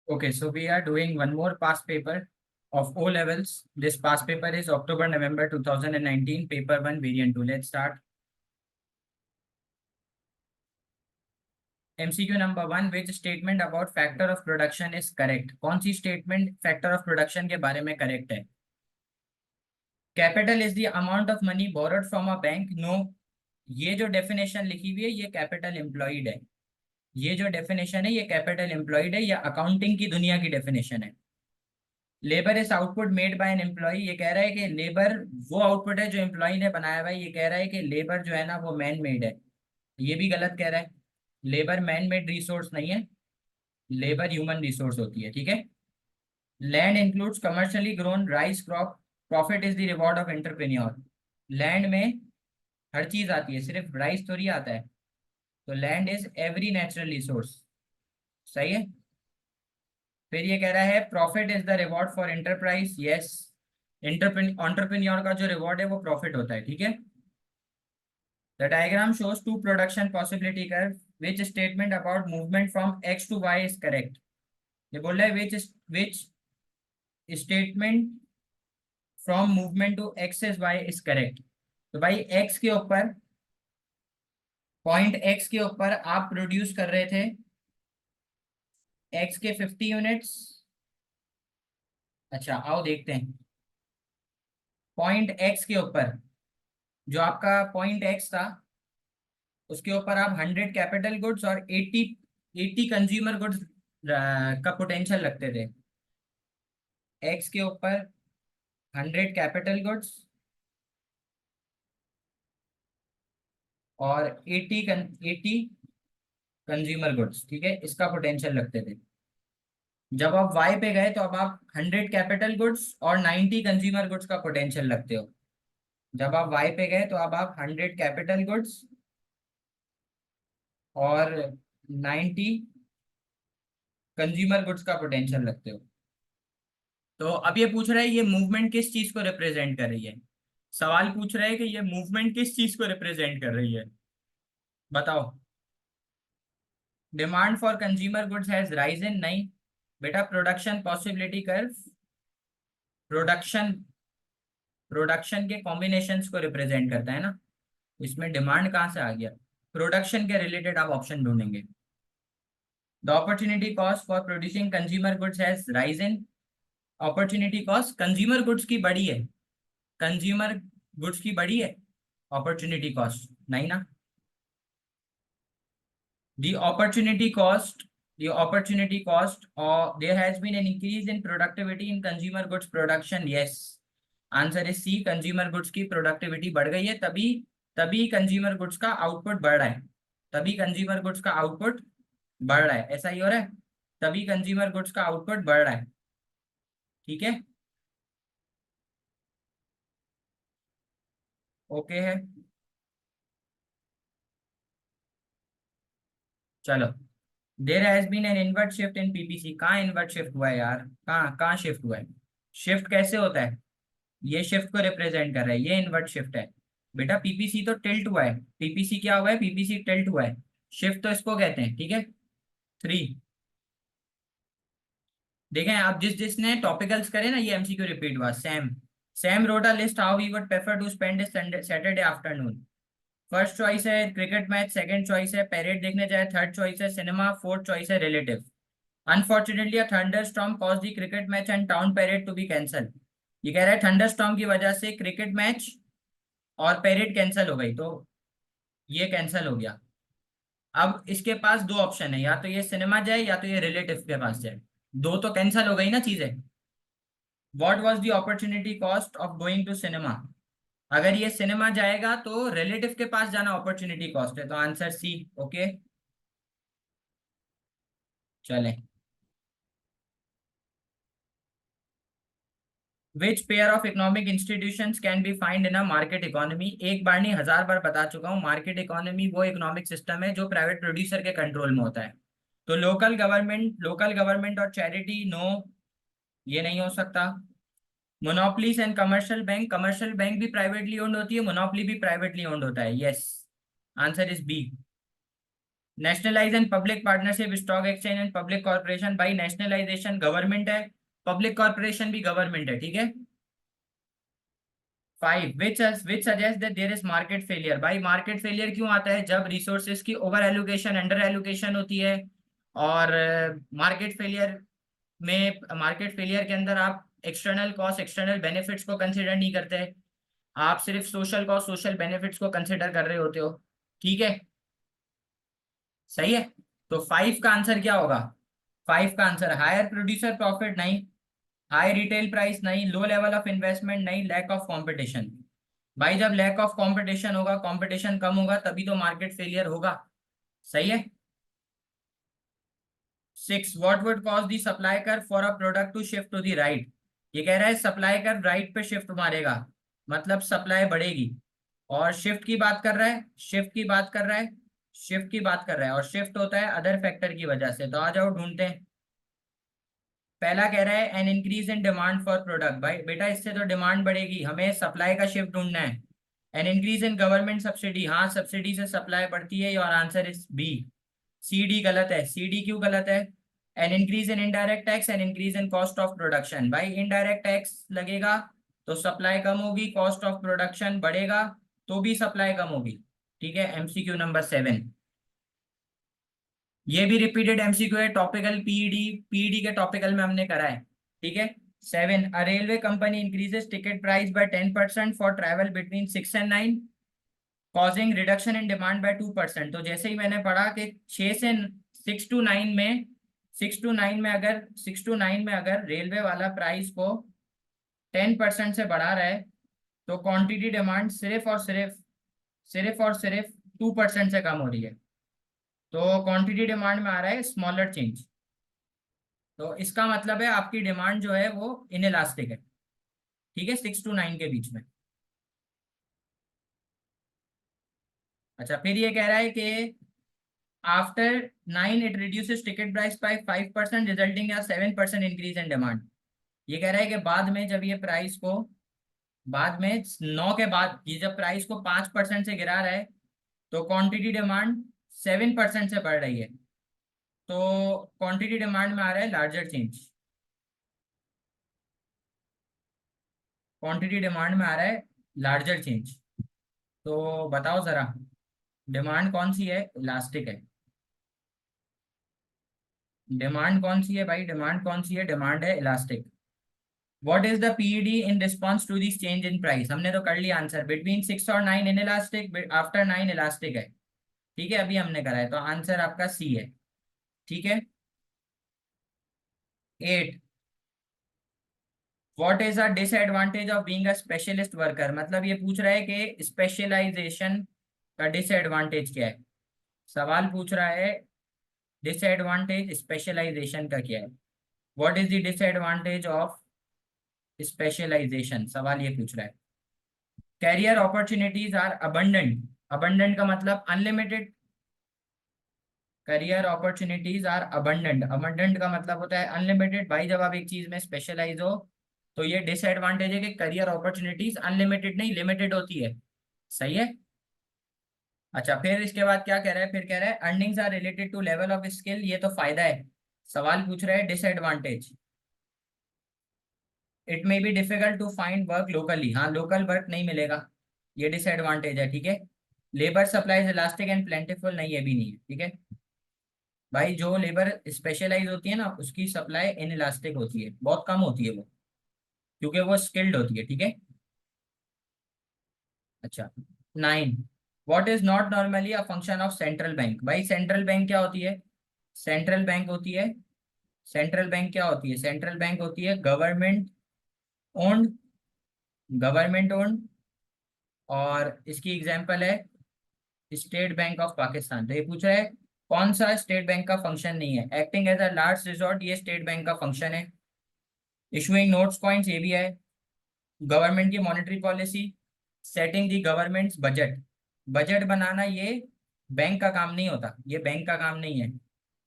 Okay, so we are doing one more past paper of O levels. This past paper is October-November 2019, paper 1, variant 2. Let's start. MCQ number 1, which statement about factor of production is correct? कौन सी statement factor of production के बारे में correct है? Capital is the amount of money borrowed from a bank. No, ये जो definition लिखी हुई है ये capital employed है. ये जो definition है ये capital employed है, ये accounting की दुनिया की definition है. Labour is output made by an employ, ये कह रहा है कि लेबर वो आउटपुट है जो एम्प्लॉय ने बनाया हुआ है. ये कह रहा है कि लेबर जो है ना वो मैन मेड है. ये भी गलत कह रहा है. लेबर मैन मेड रिसोर्स नहीं है, लेबर ह्यूमन रिसोर्स होती है. ठीक है. Land includes commercially grown rice crop. Profit is the reward of entrepreneur. Land में हर चीज आती है, सिर्फ राइस थोड़ी आता है. तो land is every natural resource. सही है. फिर ये कह रहा है profit is the reward for enterprise. Yes, entrepreneur का जो रिवॉर्ड है वो प्रॉफिट होता है. ठीक है. The diagram shows two production possibility curve. Which statement about movement from x to y is correct? ये बोल रहा है which statement from movement to x is y is correct. तो भाई एक्स के ऊपर, पॉइंट एक्स के ऊपर आप प्रोड्यूस कर रहे थे एक्स के 50 यूनिट्स. अच्छा आओ देखते हैं. पॉइंट एक्स के ऊपर, जो आपका पॉइंट एक्स था उसके ऊपर आप 100 कैपिटल गुड्स और 80 कंज्यूमर गुड्स का पोटेंशियल रखते थे. एक्स के ऊपर 100 कैपिटल गुड्स और 80 कंज्यूमर गुड्स. ठीक है, इसका पोटेंशियल रखते थे. जब आप वाई पे गए तो अब आप 100 कैपिटल गुड्स और 90 कंज्यूमर गुड्स का पोटेंशियल रखते हो. जब आप वाई पे गए तो अब आप 100 कैपिटल गुड्स और 90 कंज्यूमर गुड्स का पोटेंशियल रखते हो. तो अब ये पूछ रहा है ये मूवमेंट किस चीज को रिप्रेजेंट कर रही है. सवाल पूछ रहा है कि ये मूवमेंट किस चीज को रिप्रेजेंट कर रही है, बताओ. Demand for consumer goods has risen. नहीं बेटा, production possibility curve production production के कॉम्बिनेशंस को रिप्रेजेंट करता है ना. इसमें डिमांड कहाँ से आ गया? प्रोडक्शन के रिलेटेड आप ऑप्शन ढूंढेंगे. The opportunity cost for producing consumer goods has risen. Opportunity cost consumer goods की बढ़ी है, कंज्यूमर गुड्स की बढ़ी है. अपॉर्चुनिटी कॉस्ट नहीं ना. the opportunity cost or there has been an increase in productivity in consumer goods production. Yes, answer is c. Consumer goods की productivity बढ़ गई है, तभी तभी कंज्यूमर गुड्स का आउटपुट बढ़ रहा है. तभी कंज्यूमर गुड्स का आउटपुट बढ़ रहा है. ऐसा ही हो रहा है, तभी कंज्यूमर गुड्स का आउटपुट बढ़ रहा है. ठीक है, ओके है. चलो. There has been an inward shift in PPC. कहाँ इनवर्ट शिफ्ट हुआ है यार? कहाँ कहाँ शिफ्ट हुआ है? शिफ्ट कैसे होता है? ये शिफ्ट को रिप्रेजेंट कर रहा है, ये इनवर्ट शिफ्ट है. बेटा पीपीसी तो टिल्ट हुआ है. पीपीसी क्या हुआ है? पीपीसी टिल्ट हुआ है. शिफ्ट तो इसको कहते हैं. ठीक है. 3. देखें आप, जिसने टॉपिकल्स करे ना, ये एमसीक्यू रिपीट हुआ. Sam wrote a list how he would prefer to spend Saturday afternoon. First choice है क्रिकेट मैच, सेकंड चॉइस है पैरेड देखने जाए, थर्ड चॉइस है सिनेमा, फोर्थ चॉइस है relative. Unfortunately a thunderstorm cause the cricket match and town parade to be cancel. ये कह रहा है थंडरस्टॉर्म की वजह से क्रिकेट मैच और पैरेड कैंसिल हो गई, तो ये कैंसिल हो गया. अब इसके पास दो ऑप्शन है, या तो ये सिनेमा जाए या तो ये रिलेटिव के पास जाए. दो तो कैंसिल हो गई ना चीजें. What was the opportunity cost of going to cinema? अगर ये सिनेमा जाएगा तो रिलेटिव के पास जाना अपॉर्चुनिटी कॉस्ट है, तो आंसर सी. ओके, चलें. Which pair of economic institutions can be find in a market economy? एक बार नहीं 1000 बार बता चुका हूँ, मार्केट इकोनॉमी वो इकोनॉमिक सिस्टम है जो प्राइवेट प्रोड्यूसर के कंट्रोल में होता है. तो लोकल गवर्नमेंट और चैरिटी, नो, ये नहीं हो सकता. मोनोपलीज एंड कमर्शियल बैंक भी प्राइवेटली ओन्ड होती है, मोनोपली भी प्राइवेटली ओन्ड होता है. Yes, answer is B. Nationalise and public partnership, stock exchange and public corporation. भाई नेशनलाइजेशन गवर्नमेंट है, पब्लिक कॉर्पोरेशन भी गवर्नमेंट है, ठीक है। 5 which suggest that there is market failure. भाई मार्केट फेलियर क्यों आता है? जब रिसोर्सेज की ओवर एलोकेशन अंडर एलोकेशन होती है। और मार्केट फेलियर में, मार्केट फेलियर के अंदर आप एक्सटर्नल कॉस्ट एक्सटर्नल बेनिफिट्स को कंसिडर नहीं करते, आप सिर्फ सोशल कॉस्ट सोशल बेनिफिट्स को कंसिडर कर रहे होते हो, ठीक है। सही है। तो 5 का आंसर क्या होगा? 5 का आंसर हायर प्रोड्यूसर प्रॉफिट नहीं, हाई रिटेल प्राइस नहीं, लो लेवल ऑफ इन्वेस्टमेंट नहीं, लैक ऑफ कंपटीशन। भाई जब लैक ऑफ कंपटीशन होगा, कंपटीशन कम होगा, तभी तो मार्केट फेलियर होगा। सही है। 6 what would cause the supply curve for a product to shift to the right. ये कह रहा है सप्लाई कर्व राइट पे शिफ्ट मारेगा, मतलब सप्लाई बढ़ेगी। और शिफ्ट की बात कर रहा है, शिफ्ट की बात कर रहा है, शिफ्ट की बात कर रहा है, और शिफ्ट होता है अदर फैक्टर की वजह से। तो आ जाओ ढूंढते हैं। पहला कह रहा है an increase in demand for product. भाई बेटा इससे तो डिमांड बढ़ेगी, हमें सप्लाई का शिफ्ट ढूंढना है। An increase in government subsidy, हाँ सब्सिडी से सप्लाई बढ़ती है, और answer is B. C D गलत है। सी डी क्यों गलत है? An increase in indirect tax, an increase in cost of production. भाई इनडायरेक्ट टैक्स लगेगा तो सप्लाई कम होगी, कॉस्ट ऑफ प्रोडक्शन बढ़ेगा तो भी सप्लाई कम होगी। ठीक है, एमसीक्यू नंबर 7। ये भी रिपीटेड एमसीक्यू है, टॉपिकल पीईडी, पीईडी के टॉपिकल में हमने करा है। ठीक है। 7, a railway company increases ticket price by 10% for travel between 6 and 9, causing reduction in demand by 2%। तो जैसे ही मैंने पढ़ा कि 6 से 6 to 9 में, 6 to 9 में अगर 6 to 9 में अगर रेलवे वाला प्राइस को 10% से बढ़ा रहा है, तो क्वांटिटी डिमांड सिर्फ और सिर्फ 2% से कम हो रही है। तो क्वांटिटी डिमांड में आ रहा है स्मॉलर चेंज। तो इसका मतलब है आपकी डिमांड जो है वो इनइलास्टिक है। ठीक है, 6 to 9 के बीच में। अच्छा, फिर ये कह रहा है कि after 9 it reduces ticket price bye 5% resulting या 7% इंक्रीज इन डिमांड। ये कह रहा है कि बाद में जब ये प्राइस को, बाद में 9 के बाद ये जब प्राइस को 5% से गिरा रहा है, तो क्वांटिटी डिमांड 7% से बढ़ रही है। तो क्वांटिटी डिमांड में आ रहा है लार्जर चेंज। क्वांटिटी डिमांड में आ रहा है लार्जर चेंज। तो बताओ जरा, डिमांड कौन सी है? इलास्टिक है। डिमांड कौन सी है भाई? डिमांड कौन सी है? डिमांड है elastic. What is the PED in response to this change in price? हमने तो कर लिया आंसर, बिटवीन 6 और 9 इन इलास्टिक, आफ्टर 9 इलास्टिक है। ठीक है, अभी हमने करा है, तो आंसर आपका सी है। ठीक है। 8, what is a disadvantage of being a specialist worker. मतलब ये पूछ रहा है कि स्पेशलाइजेशन का डिसएडवांटेज क्या है। सवाल पूछ रहा है डिसएडवांटेज स्पेशलाइजेशन का क्या है। What is the disadvantage of specialisation, सवाल ये पूछ रहा है। Career opportunities are abundant. Abundant का मतलब unlimited. Career opportunities are abundant, abundant का मतलब होता है अनलिमिटेड। भाई जब आप एक चीज में स्पेशलाइज हो, तो ये डिसएडवांटेज है कि करियर अपॉर्चुनिटीज अनलिमिटेड नहीं, लिमिटेड होती है। सही है। अच्छा, फिर इसके बाद क्या कह रहा है? फिर कह रहा है earnings are related to level of skill. ये तो फायदा है। सवाल पूछ रहा है disadvantage. It may be difficult to find work locally. हाँ, लोकल वर्क नहीं मिलेगा, ये डिसएडवांटेज है। ठीक है। Labour supply elastic and plentiful, नहीं, ये भी नहीं है। ठीक है। भाई जो लेबर स्पेशलाइज होती है ना, उसकी सप्लाई इन इलास्टिक होती है, बहुत कम होती है वो, क्योंकि वो स्किल्ड होती है। ठीक है। अच्छा, 9, what is not normally a function of central bank. भाई सेंट्रल बैंक क्या होती है? सेंट्रल बैंक होती है, सेंट्रल बैंक क्या होती है? सेंट्रल बैंक होती है गवर्नमेंट ओन्ड, गवर्नमेंट ओन्ड। और इसकी एग्जांपल है स्टेट बैंक ऑफ पाकिस्तान। तो ये पूछ रहा है कौन सा स्टेट बैंक का फंक्शन नहीं है? Acting as a last resort, ये स्टेट बैंक का फंक्शन है। इशूइंग नोट्स कॉइन्स, ये भी है। गवर्नमेंट की monetary policy, setting the government's budget. Budget बनाना ये बैंक का काम नहीं होता, ये बैंक का काम नहीं है,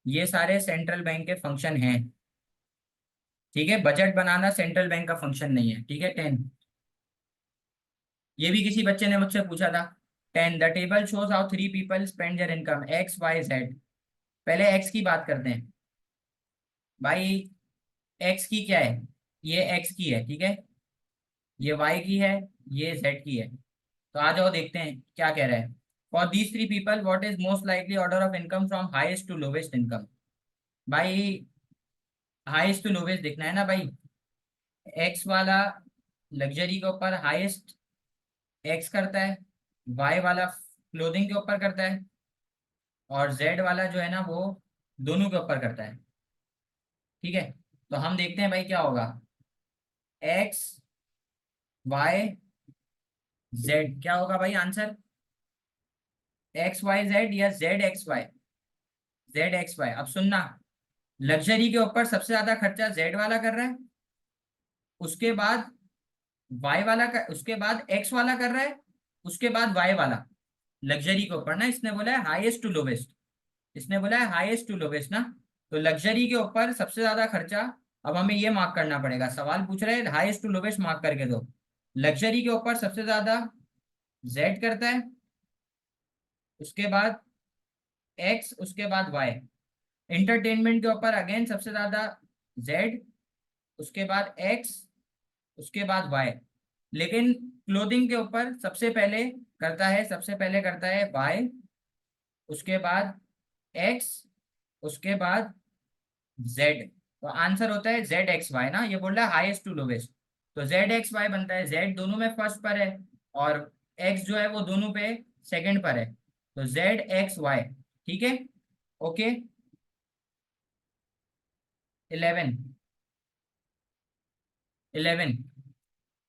ये सारे सेंट्रल बैंक के फंक्शन हैं। ठीक है, बजट बनाना सेंट्रल बैंक का फंक्शन नहीं है। ठीक है। 10, ये भी किसी बच्चे ने मुझसे पूछा था, 10 the table shows how 3 people spend their income X Y Z. पहले एक्स की बात करते हैं भाई। एक्स की क्या है, ये एक्स की है, ठीक है, ये वाई की है, ये जेड की है। तो आ जाओ देखते हैं क्या कह रहा है। For these three people what is most likely order of income from highest to lowest income. भाई हाईएस्ट टू लोवेस्ट देखना है ना भाई। एक्स वाला लग्जरी के ऊपर हाईएस्ट एक्स करता है, वाई वाला क्लोथिंग के ऊपर करता है, और जेड वाला जो है ना वो दोनों के ऊपर करता है। ठीक है, तो हम देखते हैं भाई क्या होगा। एक्स वाई जेड क्या होगा भाई आंसर, एक्स वाई जेड या Z X Y. Z X Y. अब सुनना, लग्जरी के ऊपर सबसे ज्यादा खर्चा जेड वाला कर रहा है, उसके बाद वाई वाला कर, उसके बाद एक्स वाला कर रहा है, उसके बाद वाई वाला। लग्जरी के ऊपर ना, इसने बोला है हाईएस्ट टू लोवेस्ट, इसने बोला है हाईएस्ट टू लोवेस्ट ना। तो लग्जरी के ऊपर सबसे ज्यादा खर्चा। अब हमें ये मार्क करना पड़ेगा, सवाल पूछ रहे हैं हाईएस्ट टू लोवेस्ट मार्क करके दो। लग्जरी के ऊपर सबसे ज्यादा जेड करता है, उसके बाद एक्स, उसके बाद वाई। इंटरटेनमेंट के ऊपर अगेन सबसे ज्यादा जेड, उसके बाद एक्स, उसके बाद वाई। लेकिन क्लोथिंग के ऊपर सबसे पहले करता है वाई, उसके बाद एक्स, उसके बाद जेड। तो आंसर होता है जेड एक्स वाई ना, ये बोल रहा है हाईएस्ट टू लोवेस्ट। तो जेड एक्स वाई बनता है, जेड दोनों में फर्स्ट पर है और एक्स जो है वो दोनों पे सेकंड पर है। तो जेड एक्स वाई। ठीक है, okay. 11। 11,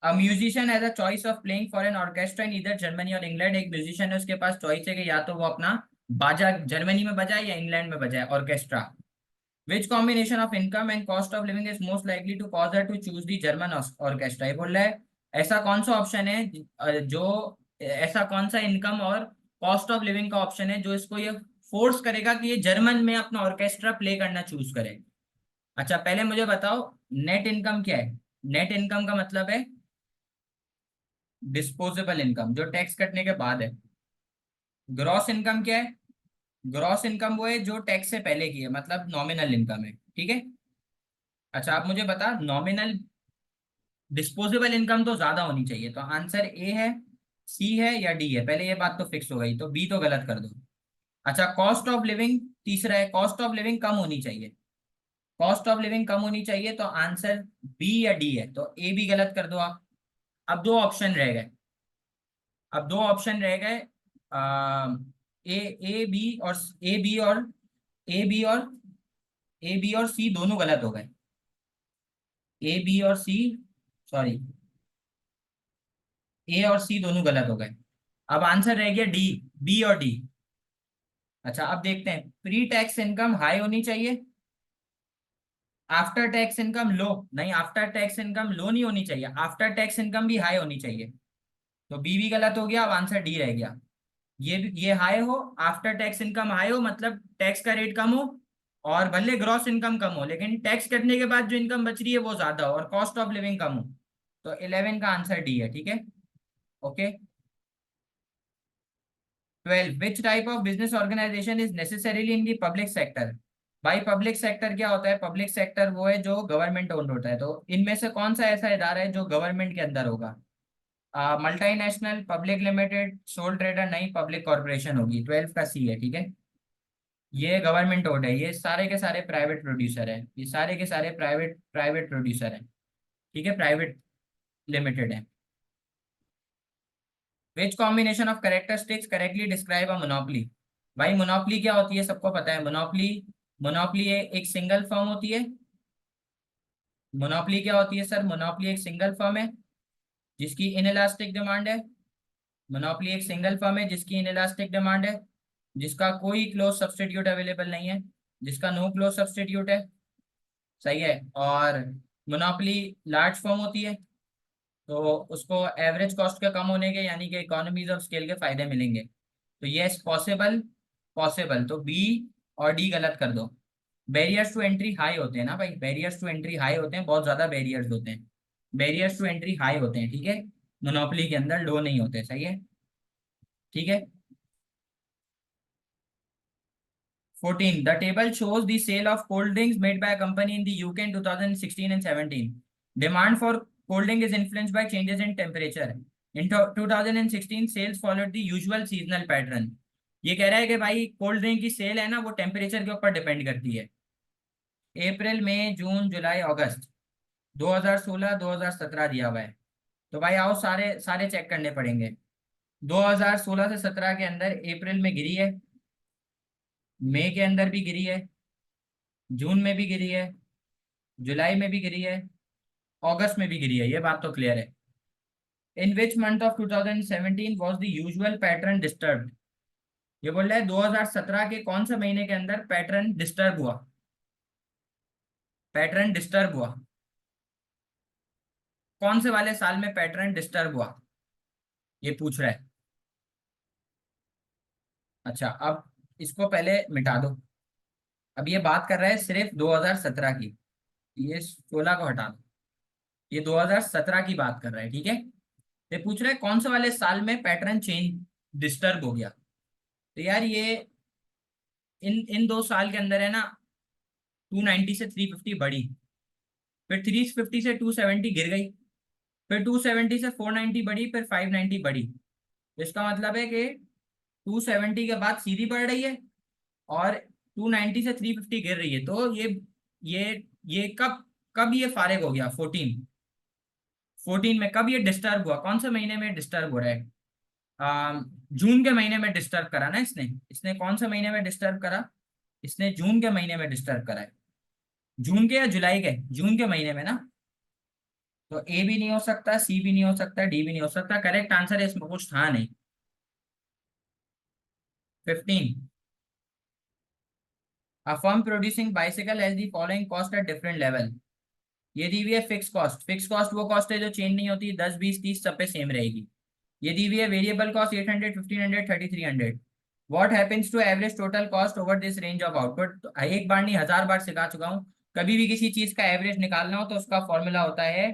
a musician has a choice of playing for an orchestra in either Germany or England. एक म्यूजिशियन है, उसके पास चॉइस है कि या तो वो अपना बाजा जर्मनी में बजाए या इंग्लैंड में बजाए orchestra. Which combination of income and cost of living is most likely to cause her to choose the German orchestra. ये बोल रहा है ऐसा कौन सा ऑप्शन है जो ऐसा कौन सा इनकम और कॉस्ट ऑफ लिविंग का ऑप्शन है जो इसको ये फोर्स करेगा कि ये जर्मन में अपना ऑर्केस्ट्रा प्ले करना चूज करे। अच्छा पहले मुझे बताओ, नेट इनकम क्या है। नेट इनकम का मतलब है डिस्पोजेबल इनकम जो टैक्स कटने के बाद है। ग्रॉस इनकम क्या है, ग्रॉस इनकम वो है जो टैक्स से पहले की है, मतलब नॉमिनल इनकम है। ठीक है, अच्छा आप मुझे बता, नॉमिनल डिस्पोजेबल इनकम तो ज्यादा होनी चाहिए, तो आंसर ए है, सी है या डी है। पहले ये बात तो फिक्स हो गई, तो बी तो गलत कर दो। अच्छा कॉस्ट ऑफ लिविंग तीसरा है, कॉस्ट ऑफ लिविंग कम होनी चाहिए। कॉस्ट ऑफ लिविंग कम होनी चाहिए, तो आंसर बी या डी है, तो ए भी गलत कर दो आप। अब दो ऑप्शन रह गए, अब दो ऑप्शन रह गए। आ, ए ए बी और ए बी और ए बी और ए बी और सी दोनों गलत हो गए। ए बी और सी, सॉरी, ए और सी दोनों गलत हो गए। अब आंसर रह गया डी, बी और डी। अच्छा अब देखते हैं, प्री टैक्स इनकम हाई होनी चाहिए, आफ्टर टैक्स इनकम लो। नहीं, आफ्टर टैक्स इनकम लो नहीं होनी चाहिए, आफ्टर टैक्स इनकम भी हाई होनी चाहिए। तो बी भी गलत हो गया, अब आंसर डी रह गया। ये हाई हो, आफ्टर टैक्स इनकम हाई हो, मतलब टैक्स का रेट कम हो, और भले ग्रॉस इनकम कम हो लेकिन टैक्स कटने के बाद जो इनकम बच रही है वो ज्यादा हो, और कॉस्ट ऑफ लिविंग कम हो। तो 11 का आंसर डी है, ठीक है, okay. 12, which type of business organisation is necessarily in the public sector. भाई पब्लिक सेक्टर क्या होता है, पब्लिक सेक्टर वो है जो गवर्नमेंट ओन्ड होता है। तो इनमें से कौन सा ऐसा इदारा है जो गवर्नमेंट के अंदर होगा। Multinational, public limited, soul trader, नहीं, पब्लिक कॉर्पोरेशन होगी। 12 का सी है, ठीक है। ये गवर्नमेंट ओन्ड है, ये सारे के सारे प्राइवेट प्रोड्यूसर है, ये सारे के सारे प्राइवेट प्राइवेट प्रोड्यूसर है, ठीक है, प्राइवेट लिमिटेड है। विच combination of characteristics correctly describe a monopoly. भाई मोनोपोली क्या होती है, सबको पता है मोनोपोली। मोनोपोली एक सिंगल फर्म होती है। मोनोपोली क्या होती है सर, मोनोपोली एक सिंगल फर्म है जिसकी इनइलास्टिक डिमांड है। मोनोपोली एक सिंगल फर्म है जिसकी इनइलास्टिक डिमांड है, जिसका कोई क्लोज सब्स्टिट्यूट अवेलेबल नहीं है, जिसका नो क्लोज सब्स्टिट्यूट है, सही है। और मोनोपोली लार्ज फर्म होती है, तो उसको एवरेज कॉस्ट के कम होने के यानी कि इकोनॉमीज ऑफ स्केल के फायदे मिलेंगे। तो यस पॉसिबल, पॉसिबल, तो बी और डी गलत कर दो। बैरियर्स टू एंट्री हाई होते हैं ना भाई, बैरियर्स टू एंट्री हाई होते हैं, बहुत ज्यादा बैरियर्स होते हैं। बैरियर्स टू एंट्री हाई होते हैं, ठीक है, मोनोपोली के अंदर लो नहीं होते, सही है। ठीक है। 14, the table shows the sale of cold drinks made by a company in the UK in 2016 and 17. Demand for cold drink is influenced by changes in temperature. In 2016, sales followed the usual seasonal pattern. ये कह रहा है कि भाई cold drink की cell है ना, वो टेम्परेचर के ऊपर डिपेंड करती है। अप्रैल मई जून जुलाई अगस्त, 2016 2017 दिया हुआ है। तो भाई आओ सारे सारे चेक करने पड़ेंगे। 2016 से 17 के अंदर अप्रैल में गिरी है, मई के अंदर भी गिरी है, जून में भी गिरी है, जुलाई में भी गिरी है, अगस्त में भी गिरी है, ये बात तो क्लियर है। In which month of 2017 was the usual pattern disturb. ये बोल रहा है 2017 के कौन से महीने के अंदर पैटर्न डिस्टर्ब हुआ, पैटर्न डिस्टर्ब हुआ, कौन से वाले साल में पैटर्न डिस्टर्ब हुआ, ये पूछ रहा है। अच्छा, अब इसको पहले मिटा दो। अब ये बात कर रहा है सिर्फ 2017 की, ये 16 को हटा दो, ये 2017 की बात कर रहा है, ठीक है। ये पूछ रहा है कौन से वाले साल में पैटर्न चेंज डिस्टर्ब हो गया। तो यार ये इन इन 2 साल के अंदर है ना, 290 से 350 बढ़ी, फिर 350 से 270 गिर गई, फिर 270 से 490 बढ़ी, फिर 590 बढ़ी। इसका मतलब है कि 270 के बाद सीधी बढ़ रही है, और 290 से 350 गिर रही है। तो ये ये कब कब ये फारिग हो गया? 14 में कब ये डिस्टर्ब हुआ? कौन से महीने में डिस्टर्ब हो रहा है? जून के महीने में डिस्टर्ब करा ना इसने। इसने कौन से महीने में डिस्टर्ब करा? इसने जून के महीने में डिस्टर्ब करा है। जून के या जुलाई के? जून के महीने में ना। तो ए भी नहीं हो सकता, सी भी नहीं हो सकता, डी भी नहीं हो सकता। करेक्ट आंसर है, इसमें कुछ था नहीं। 15, a firm producing bicycle has the following cost at different level. ये दी हुई है फिक्स कॉस्ट। फिक्स कॉस्ट वो कॉस्ट है जो चेंज नहीं होती, 10 20 30 सब पे सेम रहेगी। ये दी हुई है variable cost 800 1500 3300। What happens to average total cost over this range of output. एक बार नहीं 1000 बार सिखा चुका हूँ। कभी भी किसी चीज का एवरेज निकालना हो तो उसका फॉर्मूला होता है,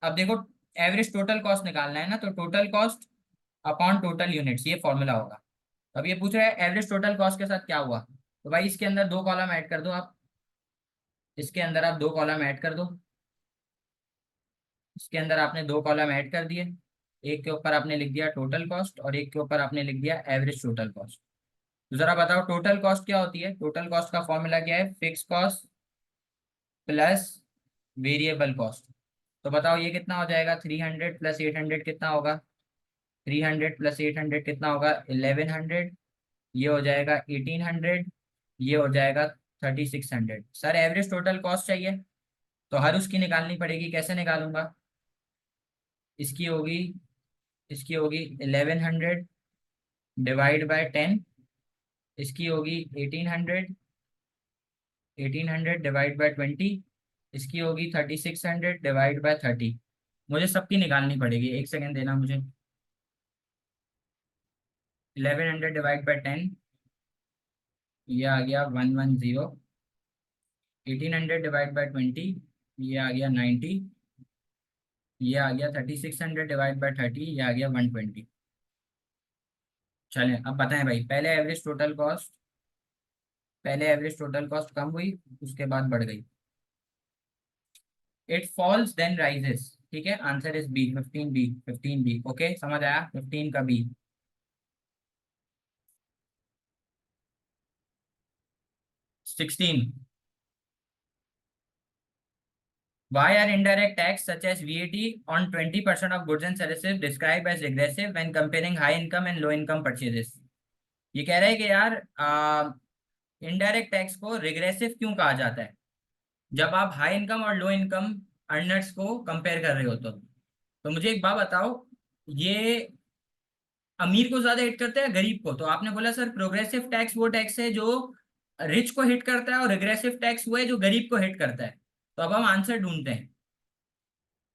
अब देखो, एवरेज टोटल कॉस्ट निकालना है ना, तो total cost upon total units, ये फॉर्मूला होगा। अब ये पूछ रहा है एवरेज टोटल कॉस्ट के साथ क्या हुआ, तो भाई इसके अंदर दो कॉलम ऐड कर दो आप। इसके अंदर आप दो कॉलम ऐड कर दो। इसके अंदर आपने दो कॉलम ऐड कर दिए। एक के ऊपर आपने लिख दिया टोटल कॉस्ट, और एक के ऊपर आपने लिख दिया एवरेज टोटल कॉस्ट। तो जरा बताओ टोटल कॉस्ट क्या होती है? टोटल कॉस्ट का फॉर्मूला क्या है? Fix cost plus variable cost. तो बताओ ये कितना हो जाएगा? 300 प्लस 800 कितना होगा? 300 प्लस 800 कितना होगा? 1100। ये हो जाएगा 1800। ये हो जाएगा 3600। सर एवरेज टोटल कॉस्ट चाहिए, तो हर उसकी निकालनी पड़ेगी। कैसे निकालूंगा? इसकी होगी इसकी होगी 1100 डिवाइड बाय 10। इसकी होगी 1800, 1800 डिवाइड बाय 20। इसकी होगी 3600 डिवाइड बाय 30। मुझे सबकी निकालनी पड़ेगी, एक सेकेंड देना मुझे। 1100 डिवाइड बाय 10, ये आ गया 110। 1800 डिवाइड बाय 20, ये आ गया 90। ये आ गया 3600 डिवाइड बाय 30, ये आ गया 120। चलें अब बताएं भाई, पहले एवरेज टोटल कॉस्ट कम हुई, उसके बाद बढ़ गई। It falls then rises. ठीक है, answer is B, 15 B, 15 B. Okay, समझ आया? 15 का B. 16, why are indirect tax such as VAT on 20% of goods and services described as regressive when comparing high income and low income purchases? ये कह रहा है कि यार इनडायरेक्ट टैक्स को रिग्रेसिव क्यों कहा जाता है जब आप हाई इनकम और लो इनकम अर्नर्स को कंपेयर कर रहे हो। तो मुझे एक बात बताओ, ये अमीर को ज्यादा हिट करता है गरीब को? तो आपने बोला सर प्रोग्रेसिव टैक्स वो टैक्स है जो रिच को हिट करता है, और रिग्रेसिव टैक्स वो है जो गरीब को हिट करता है। तो अब हम आंसर ढूंढते हैं।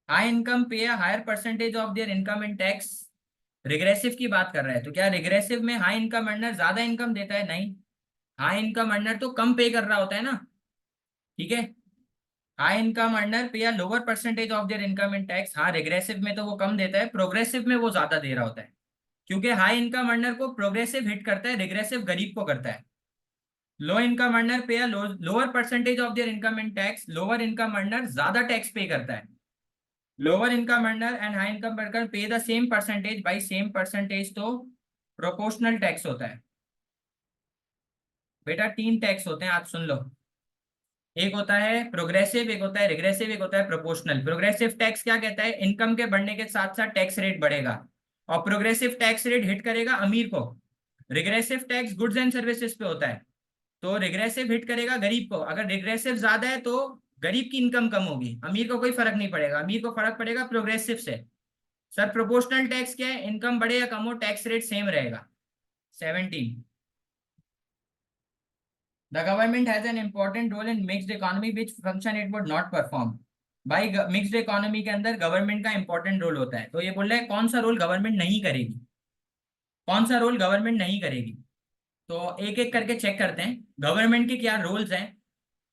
High income pay higher percentage of their income in tax, regressive की बात कर रहा है। तो क्या रिग्रेसिव में हाई इनकम अर्नर ज्यादा इनकम देता है? नहीं, हाई इनकम अर्नर तो कम पे कर रहा होता है ना। ठीक है, हाई इनकम अर्नर पे या lower percentage of their income in tax. हाँ, रिग्रेसिव में तो वो कम देता है, प्रोग्रेसिव में वो ज्यादा दे रहा होता है। क्योंकि हाई इनकम अर्नर को प्रोग्रेसिव हिट करता है, रिग्रेसिव गरीब को करता है। Low income earner pay lower percentage of their income in tax, lower income earner ज्यादा टैक्स पे करता है। Lower income earner and high income earner pay the same percentage by same percentage, तो proportional tax होता है। बेटा तीन tax होते हैं, आप सुन लो। एक होता है प्रोग्रेसिव, एक होता है रिग्रेसिव, एक होता है प्रोपोर्शनल। प्रोग्रेसिव टैक्स क्या कहता है, इनकम के बढ़ने के साथ साथ टैक्स रेट बढ़ेगा, और प्रोग्रेसिव टैक्स रेट हिट करेगा अमीर को। Regressive tax goods and services पे होता है, तो रिग्रेसिव हिट करेगा गरीब को। अगर रिग्रेसिव ज्यादा है तो गरीब की इनकम कम होगी, अमीर को कोई फर्क नहीं पड़ेगा, अमीर को फर्क पड़ेगा प्रोग्रेसिव से। सर प्रोपोर्शनल टैक्स क्या है, इनकम बढ़े या कम हो टैक्स रेट सेम रहेगा। 17, the government has an important role in mixed economy which function it would not perform. भाई मिक्स्ड इकोनॉमी के अंदर गवर्नमेंट का इंपॉर्टेंट रोल होता है, तो ये बोल रहा है कौन सा रोल गवर्नमेंट नहीं करेगी, कौन सा रोल गवर्नमेंट नहीं करेगी। तो एक एक करके चेक करते हैं गवर्नमेंट के क्या रोल्स हैं।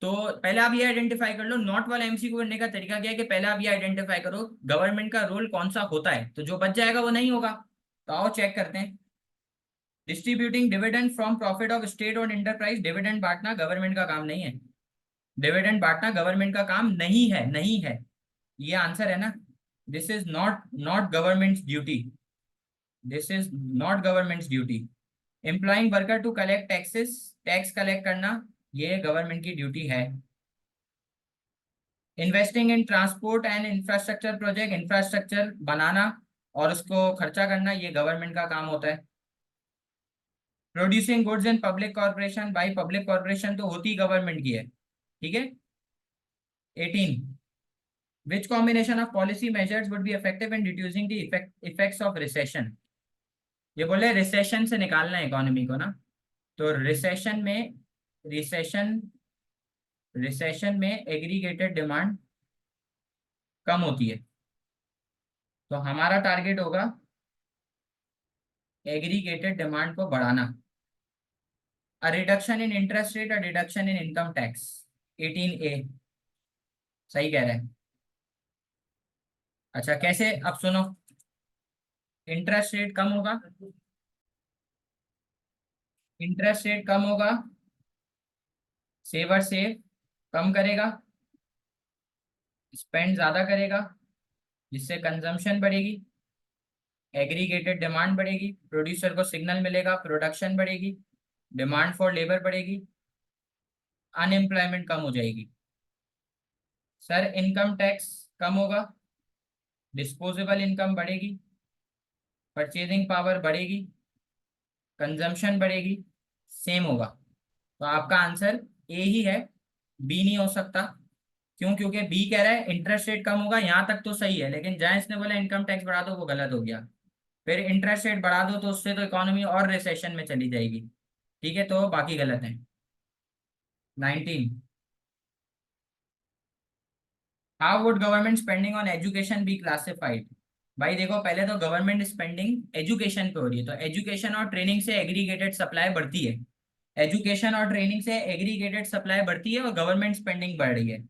तो पहले आप ये आइडेंटिफाई कर लो, नॉट वाला एमसीक्यू करने का तरीका क्या है कि पहले आप ये आइडेंटिफाई करो गवर्नमेंट का रोल कौन सा होता है, तो जो बच जाएगा वो नहीं होगा। तो आओ चेक करते हैं। Distributing dividend from profit of state और इंटरप्राइज, डिविडेंड बांटना गवर्नमेंट का काम नहीं है। डिविडेंड बांटना गवर्नमेंट का काम नहीं है, नहीं है, ये आंसर है ना। This is not not government's duty, this is not government's duty. Employing worker to collect taxes, tax collect करना ये गवर्नमेंट की ड्यूटी है। Investing in transport and infrastructure project, infrastructure बनाना और उसको खर्चा करना ये गवर्नमेंट का काम होता है। Producing goods in public corporation, भाई पब्लिक कॉर्पोरेशन तो होती गवर्नमेंट की है, ठीक है। 18, विच combination of policy measures would be effective in reducing the effects of recession. ये बोले रिसेशन से निकालना है इकोनॉमी को ना, तो रिसेशन रिसेशन में एग्रीगेटेड डिमांड कम होती है, तो हमारा टारगेट होगा एग्रीगेटेड डिमांड को बढ़ाना। A reduction in interest rate, a reduction in income tax. 18A सही कह रहे हैं। अच्छा कैसे, अब सुनो। इंटरेस्ट रेट कम होगा, इंटरेस्ट रेट कम होगा, सेवर सेव कम करेगा, स्पेंड ज्यादा करेगा, जिससे कंजम्पशन बढ़ेगी, एग्रीगेटेड डिमांड बढ़ेगी, प्रोड्यूसर को सिग्नल मिलेगा, प्रोडक्शन बढ़ेगी, डिमांड फॉर लेबर बढ़ेगी, अनएम्प्लॉयमेंट कम हो जाएगी। सर इनकम टैक्स कम होगा, डिस्पोजेबल इनकम बढ़ेगी, परचेजिंग पावर बढ़ेगी, कंजम्पशन बढ़ेगी, सेम होगा। तो आपका आंसर ए ही है, बी नहीं हो सकता। क्यों, क्योंकि बी कह रहा है इंटरेस्ट रेट कम होगा, यहाँ तक तो सही है, लेकिन जहां इसने बोला इनकम टैक्स बढ़ा दो वो गलत हो गया। फिर इंटरेस्ट रेट बढ़ा दो तो उससे तो इकोनॉमी और रिसेशन में चली जाएगी, ठीक है, तो बाकी गलत है। 19, how would government spending on education be classified. भाई देखो पहले तो गवर्नमेंट स्पेंडिंग एजुकेशन पे हो रही है, तो एजुकेशन और ट्रेनिंग से एग्रीगेटेड सप्लाई बढ़ती है, एजुकेशन और ट्रेनिंग से एग्रीगेटेड सप्लाई बढ़ती है और गवर्नमेंट स्पेंडिंग बढ़ रही है।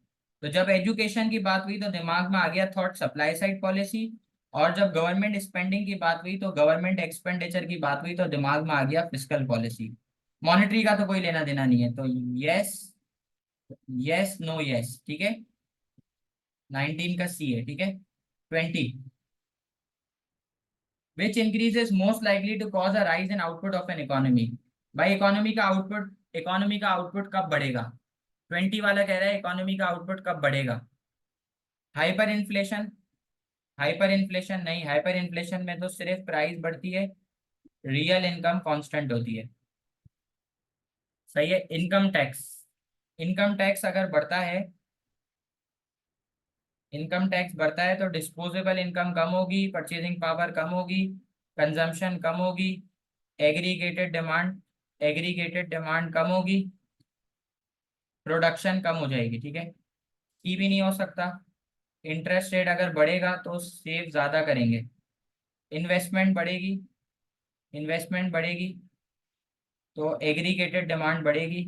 तो जब एजुकेशन की बात हुई तो दिमाग में आ गया थॉट सप्लाई साइड पॉलिसी, और जब गवर्नमेंट स्पेंडिंग की बात हुई तो गवर्नमेंट एक्सपेंडिचर की बात हुई तो दिमाग में आ गया फिस्कल पॉलिसी। मॉनेटरी का तो कोई लेना देना नहीं है, तो यस, यस नो यस, ठीक है। 19 का सी है, ठीक है। 20, which increase is most likely to cause a rise in output of an economy. भाई इकोनॉमी का आउटपुट कब बढ़ेगा। 20 वाला कह रहा है इकोनॉमी का आउटपुट कब बढ़ेगा। हाइपर इन्फ्लेशन, हाइपर इन्फ्लेशन नहीं, हाइपर इन्फ्लेशन में तो सिर्फ प्राइस बढ़ती है, रियल इनकम कांस्टेंट होती है। सही है। इनकम टैक्स, इनकम टैक्स अगर बढ़ता है, इनकम टैक्स बढ़ता है तो डिस्पोजेबल इनकम कम होगी, परचेजिंग पावर कम होगी, कंजम्पशन कम होगी, एग्रीगेटेड डिमांड, एग्रीगेटेड डिमांड कम होगी, प्रोडक्शन कम हो जाएगी, ठीक है। ई भी नहीं हो सकता। इंटरेस्ट रेट अगर बढ़ेगा तो सेव ज़्यादा करेंगे, इन्वेस्टमेंट बढ़ेगी, इन्वेस्टमेंट बढ़ेगी तो एग्रीगेटेड डिमांड बढ़ेगी,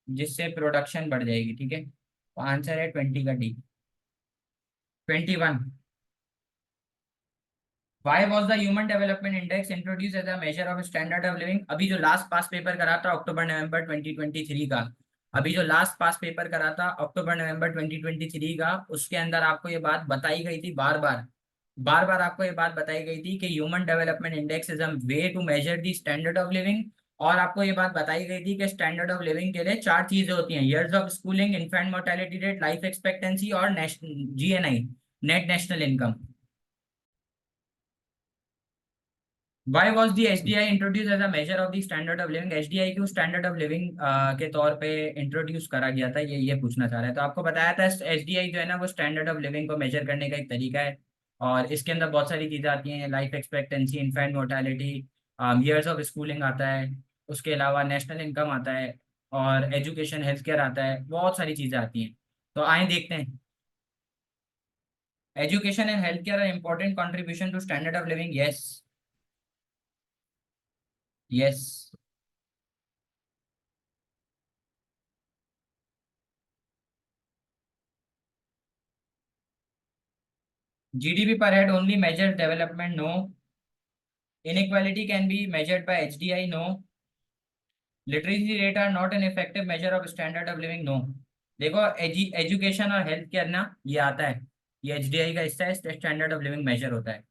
जिससे प्रोडक्शन बढ़ जाएगी, ठीक है। तो आंसर है 20 का D. 21, Why was the Human Development Index introduced as a measure of standard of living? अभी जो लास्ट पास पेपर करा था अक्टूबर नवंबर 2023 का, अभी जो लास्ट पास पेपर करा था अक्टूबर नवंबर 2023 का, उसके अंदर आपको ये बात बताई गई थी बार बार आपको ये बात बताई गई थी कि human development index is a way to measure the standard of living. और आपको ये बात बताई गई थी कि स्टैंडर्ड ऑफ लिविंग के लिए चार चीजें होती हैं: years of schooling, infant mortality rate, life expectancy और GNI, net national income. Why was the HDI introduced as a measure of the standard of living? HDI क्यों स्टैंडर्ड ऑफ लिविंग के तौर पे इंट्रोड्यूस करा गया था, ये पूछना चाह रहा है। तो आपको बताया था HDI जो है ना वो स्टैंडर्ड ऑफ लिविंग को मेजर करने का एक तरीका है। और इसके अंदर बहुत सारी चीजें आती हैं: life expectancy, infant mortality, years of schooling आता है, उसके अलावा नेशनल इनकम आता है, और एजुकेशन हेल्थ केयर आता है, बहुत सारी चीजें आती हैं। तो आए देखते हैं। Education and health care are important contribution to standard of living. Yes, yes. GDP per head only measures development. No. Inequality can be measured by HDI. No. Literacy rate are not an effective measure of standard of living. No. देखो, education और health care ना ये आता है, ये HDI का हिस्सा है, स्टैंडर्ड ऑफ लिविंग मेजर होता है।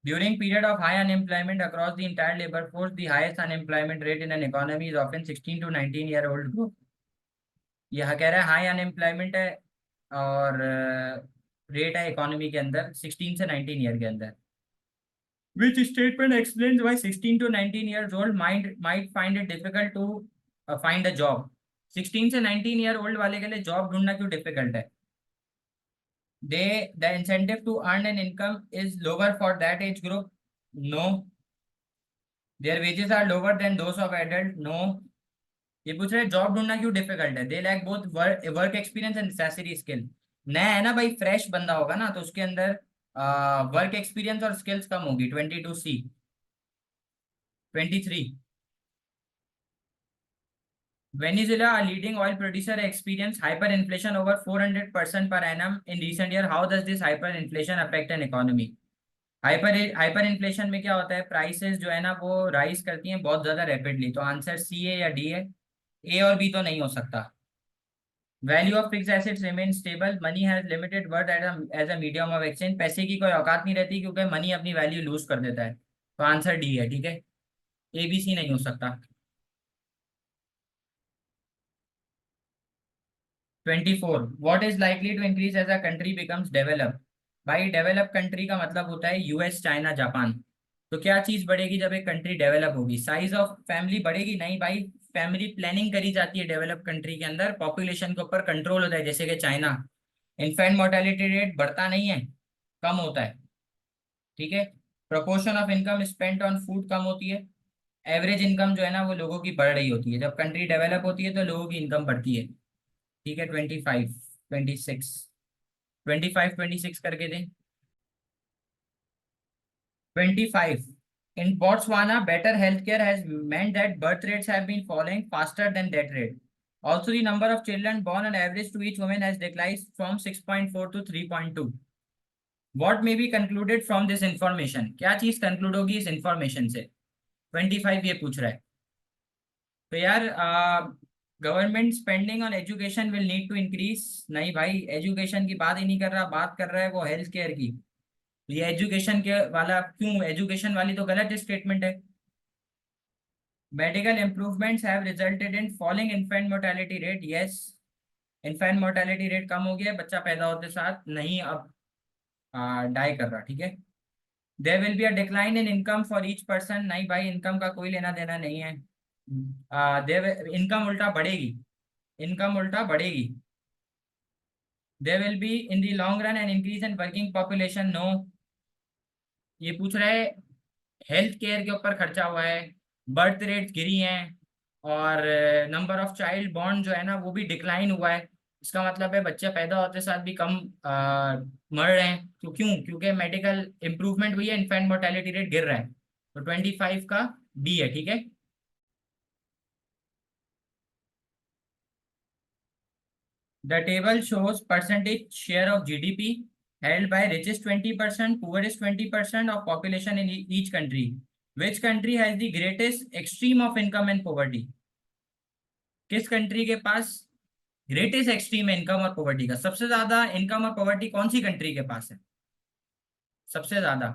During period of high unemployment across the entire labor force, the highest unemployment rate in an economy is often 16 to 19-year-old group. यह कह रहा है हाई अनएम्प्लॉयमेंट है और रेट है इकोनॉमी के अंदर 16 से 19 ईयर के अंदर। Which statement explains why 16 to 19 years old might find it difficult to find a job? 16 से 19 ईयर ओल्ड वाले के लिए जॉब ढूंढना क्यों डिफिकल्ट है? The incentive to earn an income is lower for that age group. No. Their wages are lower than those of adult. No. ये पूछ रहे हैं जॉब ढूंढना क्यों डिफिकल्ट है। They lack both work experience and necessary skill. नया है ना भाई, फ्रेश बंदा होगा ना, तो उसके अंदर वर्क एक्सपीरियंस और स्किल्स कम होगी। 22C, 23। Venezuela, a leading oil producer, experienced hyperinflation over 400% per annum in recent year. How does this hyperinflation affect an economy? Hyper inflation में क्या होता है, प्राइसेस जो है ना वो राइज करती हैं बहुत ज्यादा रैपिडली। तो आंसर सी है या डी है? ए और बी तो नहीं हो सकता। Value of fix assets remain stable, money has limited worth as a medium of exchange. पैसे की कोई औकात नहीं रहती क्योंकि मनी अपनी वैल्यू लूज कर देता है। तो आंसर डी है, ठीक है। ए बी सी नहीं हो सकता। 24, what is likely to increase as a country becomes develop? भाई डेवलप कंट्री का मतलब होता है यूएस, चाइना, जापान। तो क्या चीज बढ़ेगी जब एक कंट्री डेवलप होगी? साइज ऑफ फैमिली बढ़ेगी? नहीं भाई, फैमिली प्लानिंग करी जाती है डेवलप कंट्री के अंदर, पॉपुलेशन के ऊपर कंट्रोल होता है, जैसे कि चाइना। इन्फेंट मोर्टेलिटी रेट बढ़ता नहीं है, कम होता है, ठीक है। Proportion of income spent on food कम होती है। एवरेज इनकम जो है ना वो लोगों की बढ़ रही होती है। जब कंट्री डेवलप होती है तो लोगों की इनकम बढ़ती है, ठीक है। 25, 26, 25, 26 करके दें। 25, in Botswana, better healthcare has meant that birth rates have been falling faster than death rate. Also, the number of children born on average to each woman has declined from 6.4 to 3.2. What may be concluded from this information? क्या चीज conclude होगी इस information से? 25 ये पूछ रहा है। तो यार, government spending on education will need to increase. नहीं भाई, एजुकेशन की बात ही नहीं कर रहा, बात कर रहा है वो हेल्थ केयर की। ये एजुकेशन के वाला क्यों, एजुकेशन वाली तो गलत स्टेटमेंट है। Medical improvements have resulted in falling infant mortality rate. Yes, infant mortality rate कम हो गया है, बच्चा पैदा होते साथ नहीं अब डाई कर रहा, ठीक है। There will be a decline in income for each person. नहीं भाई, इनकम का कोई लेना देना नहीं है। देर इनकम उल्टा बढ़ेगी, इनकम उल्टा बढ़ेगी। There will be in the long run an increase in working population. No. ये पूछ रहा है हेल्थ केयर के ऊपर खर्चा हुआ है, बर्थ रेट गिरी हैं, और नंबर ऑफ चाइल्ड बॉर्न जो है ना वो भी डिक्लाइन हुआ है। इसका मतलब है बच्चे पैदा होते साथ भी कम मर रहे हैं। तो क्यों? क्योंकि मेडिकल इंप्रूवमेंट हुई है, इन्फेंट मोर्टेलिटी रेट गिर रहा है। तो 25 का डी है, ठीक है। The table shows percentage share of GDP held by richest 20%, poorest 20% of population in each country. Which country has the greatest extreme of income and poverty? किस कंट्री के पास ग्रेटेस्ट एक्सट्रीम इनकम और poverty का सबसे ज्यादा income और poverty कौन सी country के पास है? सबसे ज्यादा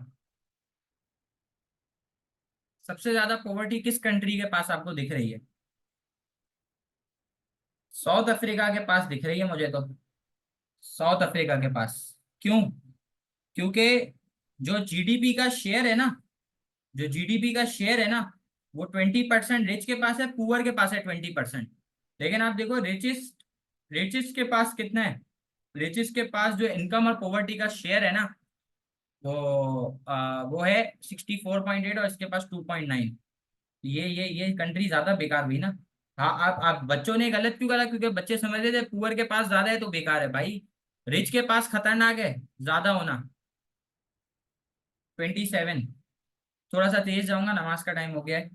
सबसे ज्यादा पॉवर्टी किस कंट्री के पास आपको दिख रही है? साउथ अफ्रीका के पास दिख रही है मुझे तो। साउथ अफ्रीका के पास। क्यों? क्योंकि जो जीडीपी का शेयर है ना, जो जीडीपी का शेयर है ना, वो 20% रिच के पास है, पुअर के पास है 20%। लेकिन आप देखो रिचिस्ट रिचिस्ट के पास कितना है? रिचिस्ट के पास जो इनकम और पॉवर्टी का शेयर है ना, वो है 64.8 और इसके पास 2.9। ये कंट्री ज्यादा बेकार हुई ना। हाँ, आप बच्चों ने गलत क्यों करा? क्योंकि बच्चे समझ रहे थे पुअर के पास ज्यादा है तो बेकार है भाई। रिच के पास खतरनाक है ज्यादा होना। 27। थोड़ा सा तेज जाऊंगा, नमाज का टाइम हो गया है।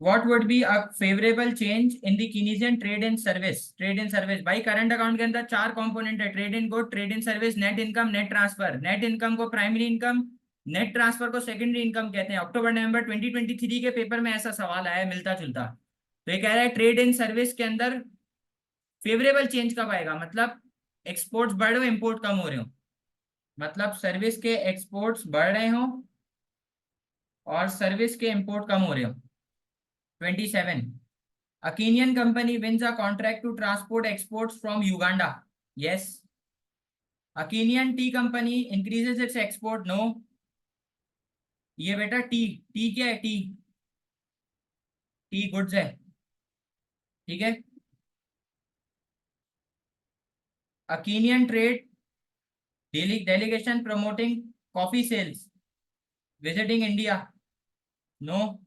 What would be a favorable change in the Keynesian trade and service? Trade in service भाई, करंट अकाउंट के अंदर चार कंपोनेंट है: trade in good, trade in service, net income, net transfer. Net income को primary income, net transfer को secondary income कहते हैं। अक्टूबर नवंबर 2023 के पेपर में ऐसा सवाल आया है मिलता जुलता। तो ये कह रहा है ट्रेड इन सर्विस के अंदर फेवरेबल चेंज कब आएगा? मतलब एक्सपोर्ट्स बढ़ रहे हो, इम्पोर्ट कम हो रहे हो। मतलब सर्विस के एक्सपोर्ट्स बढ़ रहे हो और सर्विस के इम्पोर्ट कम हो रहे हो। 27। A Kenyan company wins a contract to transport exports from Uganda. Yes. A Kenyan tea company increases its export. No. ये बेटा टी, टी क्या है? टी, टी गुड्स है। ठीक है। A Kenyan trade delegation promoting coffee sales visiting India. No.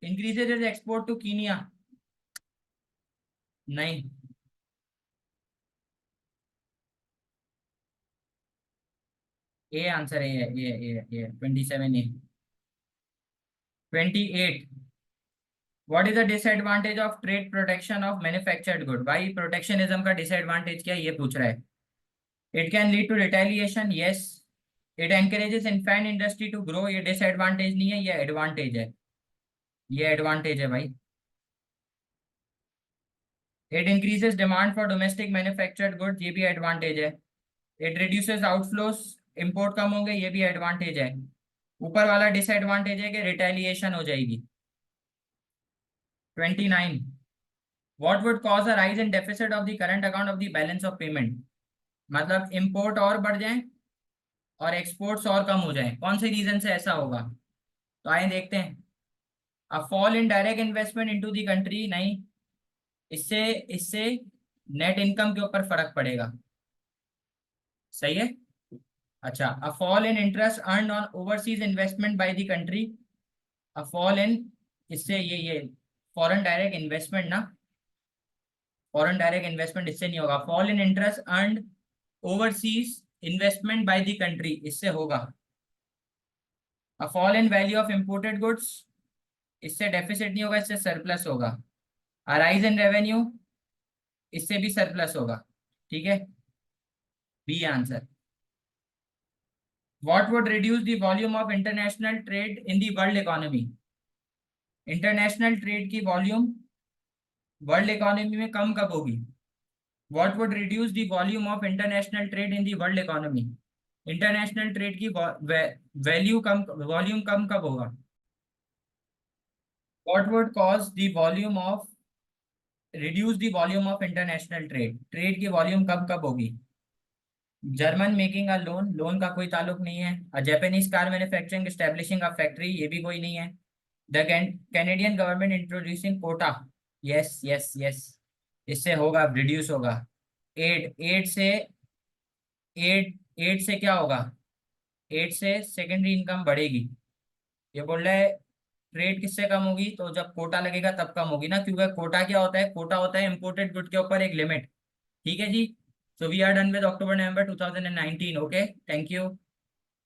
Increases its export to Kenya. नहीं। A answer है, ये 27 A. 28। What is the disadvantage of trade protection of manufactured good? भाई protectionism का disadvantage क्या है ये पूछ रहा है। It can lead to retaliation. Yes. It encourages infant industry to grow. ये डिसएडवांटेज नहीं है, ये एडवांटेज है। ये एडवांटेज है भाई। It increases demand for domestic manufactured good. ये भी एडवांटेज है। It reduces outflows. इंपोर्ट कम होंगे, ये भी एडवांटेज है। ऊपर वाला डिसएडवांटेज है कि रिटेलिएशन हो जाएगी। 29। What would cause a rise in deficit of the current account of the balance of payment? मतलब इंपोर्ट और बढ़ जाए और एक्सपोर्ट्स और कम हो जाए, कौन से रीजन से ऐसा होगा? तो आइए देखते हैं। A fall in direct investment into the country. नहीं। इससे इससे नेट इनकम के ऊपर फर्क पड़ेगा। सही है। अच्छा, a fall in interest earn on overseas investment by the country. A fall in, इससे ये फॉरेन डायरेक्ट इन्वेस्टमेंट ना, फॉरेन डायरेक्ट इन्वेस्टमेंट इससे नहीं होगा। Fall in interest earn overseas investment by the country, इससे होगा। A fall in value of imported goods, इससे deficit नहीं होगा, इससे सरप्लस होगा। अ राइज इन रेवेन्यू, इससे भी सरप्लस होगा। ठीक है, B answer. What would reduce the volume of international trade in the world economy? International trade की वॉल्यूम वर्ल्ड इकोनॉमी में कम कब होगी? What would reduce the volume of international trade in the world economy? International trade की value कम, volume कम कब होगा? What would cause the volume of reduce the volume of international trade? Trade की वॉल्यूम कब कब होगी? जर्मन मेकिंग अ loan, loan का कोई ताल्लुक नहीं है। A Japanese car manufacturing establishing a factory, ये भी कोई नहीं है। The Canadian government introducing quota. Yes yes yes, इससे होगा, रिड्यूस होगा। एट एट से एट एट से क्या होगा? एट से सेकेंडरी इनकम बढ़ेगी। ये बोल रहा है ट्रेड किससे कम होगी? तो जब कोटा लगेगा तब कम होगी ना, क्योंकि कोटा क्या होता है? कोटा होता है इंपोर्टेड गुड के ऊपर एक लिमिट। ठीक है जी। So we are done with October November 2019। Okay, thank you.